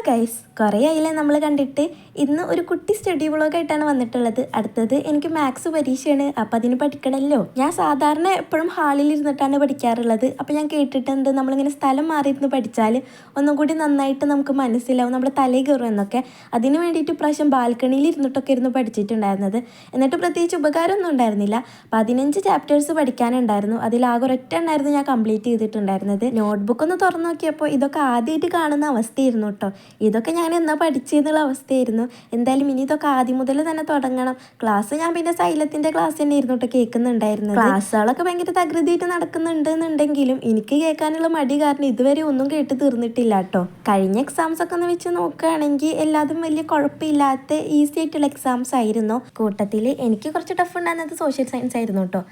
Guys, കുറേ ആയില്ലേ നമ്മൾ കണ്ടിട്ട്. ഇന്ന് ഒരു കുട്ടി സ്റ്റഡി വ്ളോഗായിട്ടാണ് വന്നിട്ടുള്ളത്. അടുത്തത് എനിക്ക് മാത്സ് പരീക്ഷയാണ്, അപ്പം അതിന് പഠിക്കണമല്ലോ. ഞാൻ സാധാരണ എപ്പോഴും ഹാളിൽ ഇരുന്നിട്ടാണ് പഠിക്കാറുള്ളത്. അപ്പം ഞാൻ കേട്ടിട്ടുണ്ട് നമ്മളിങ്ങനെ സ്ഥലം മാറിയിരുന്ന് പഠിച്ചാൽ ഒന്നും കൂടി നന്നായിട്ട് നമുക്ക് മനസ്സിലാവും, നമ്മുടെ തലയിൽ കയറും എന്നൊക്കെ. അതിന് വേണ്ടിയിട്ട് ഇപ്രാവശ്യം ബാൽക്കണിയിൽ ഇരുന്നിട്ടൊക്കെ ഇരുന്ന് പഠിച്ചിട്ടുണ്ടായിരുന്നത്. എന്നിട്ട് പ്രത്യേകിച്ച് ഉപകാരമൊന്നും ഉണ്ടായിരുന്നില്ല. 15 ചാപ്റ്റേഴ്സ് പഠിക്കാനുണ്ടായിരുന്നു. അതിലാകെ ഒരൊറ്റ എണ്ണമായിരുന്നു ഞാൻ കംപ്ലീറ്റ് ചെയ്തിട്ടുണ്ടായിരുന്നത്. നോട്ട്ബുക്ക് ഒന്ന് തുറന്നു നോക്കിയപ്പോൾ ഇതൊക്കെ ആദ്യമായിട്ട് കാണുന്ന അവസ്ഥയായിരുന്നു കേട്ടോ. ഇതൊക്കെ ഞാൻ എന്നാ പഠിച്ചെന്നുള്ള അവസ്ഥയായിരുന്നു. എന്തായാലും ഇനി ഇതൊക്കെ ആദ്യം മുതൽ തന്നെ തുടങ്ങണം. ക്ലാസ് ഞാൻ പിന്നെ സൈലത്തിൻ്റെ ക്ലാസ് തന്നെ ആയിരുന്നു കേട്ടോ കേൾക്കുന്നുണ്ടായിരുന്നത്. ക്ലാസ്സുകളൊക്കെ ഭയങ്കര തകൃതിയായിട്ട് നടക്കുന്നുണ്ട് എന്നുണ്ടെങ്കിലും എനിക്ക് കേൾക്കാനുള്ള മടി കാരണം ഇതുവരെ ഒന്നും കേട്ട് തീർന്നിട്ടില്ല കേട്ടോ. കഴിഞ്ഞ എക്സാംസ് ഒക്കെ ഒന്ന് വെച്ച് നോക്കുകയാണെങ്കിൽ എല്ലാതും വലിയ കുഴപ്പമില്ലാത്ത ഈസി ആയിട്ടുള്ള എക്സാംസ് ആയിരുന്നു. കൂട്ടത്തിൽ എനിക്ക് കുറച്ച് ടഫ് ഉണ്ടായിരുന്നത് സോഷ്യൽ സയൻസ് ആയിരുന്നു കേട്ടോ.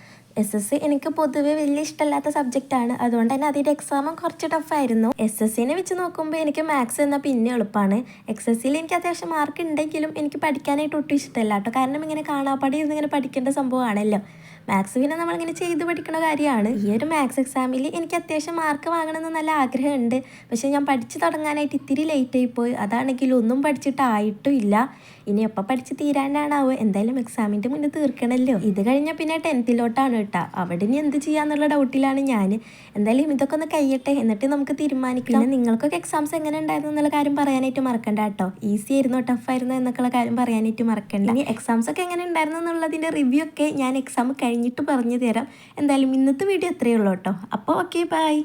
SS എനിക്ക് പൊതുവെ വലിയ ഇഷ്ടമില്ലാത്ത സബ്ജക്റ്റാണ്. അതുകൊണ്ട് തന്നെ അതിൻ്റെ എക്സാമും കുറച്ച് ടഫായിരുന്നു. SSനെ വെച്ച് നോക്കുമ്പോൾ എനിക്ക് മാത്സ് എന്നാൽ പിന്നെ എളുപ്പമാണ്. XSൽ എനിക്ക് അത്യാവശ്യം മാർക്ക് ഉണ്ടെങ്കിലും എനിക്ക് പഠിക്കാനായിട്ട് ഒട്ടും ഇഷ്ടമല്ല കേട്ടോ. കാരണം ഇങ്ങനെ കാണാപ്പാടി ഇരുന്ന് ഇങ്ങനെ പഠിക്കേണ്ട സംഭവമാണല്ലോ. മാത്സ് പിന്നെ നമ്മളിങ്ങനെ ചെയ്ത് പഠിക്കുന്ന കാര്യമാണ്. ഈ ഒരു മാത്സ് എക്സാമിൽ എനിക്ക് അത്യാവശ്യം മാർക്ക് വാങ്ങണമെന്ന് നല്ല ആഗ്രഹമുണ്ട്. പക്ഷേ ഞാൻ പഠിച്ച് തുടങ്ങാനായിട്ട് ഇത്തിരി ലേറ്റായി പോയി. അതാണെങ്കിൽ ഒന്നും പഠിച്ചിട്ടായിട്ടും ഇല്ല. ഇനി എപ്പോൾ പഠിച്ച് തീരാനാണാവോ. എന്തായാലും എക്സാമിൻ്റെ മുന്നേ തീർക്കണമല്ലോ. ഇത് കഴിഞ്ഞാൽ പിന്നെ 10th കേട്ടോ. അവിടെ ഇനി എന്ത് ചെയ്യാന്നുള്ള ഡൗട്ടിലാണ് ഞാൻ. എന്തായാലും ഇതൊക്കെ ഒന്ന് കഴിയട്ടെ, എന്നിട്ട് നമുക്ക് തീരുമാനിക്കാം. നിങ്ങൾക്കൊക്കെ എക്സാംസ് എങ്ങനെ ഉണ്ടായിരുന്നു എന്നുള്ള കാര്യം പറയാനായിട്ട് മറക്കണ്ട കേട്ടോ. ഈസി ആയിരുന്നോ ടഫ് ആയിരുന്നോ എന്നൊക്കെയുള്ള കാര്യം പറയാനായിട്ട് മറക്കണ്ട. ഇനി എക്സാംസ് ഒക്കെ എങ്ങനെ ഉണ്ടായിരുന്നു എന്നുള്ളതിൻ്റെ റിവ്യൂ ഒക്കെ ഞാൻ എക്സാം കഴിഞ്ഞിട്ട് പറഞ്ഞു തരാം. എന്തായാലും ഇന്നത്തെ വീഡിയോ എത്രയേ ഉള്ളൂ കേട്ടോ. അപ്പോൾ ഓക്കെ, ബൈ.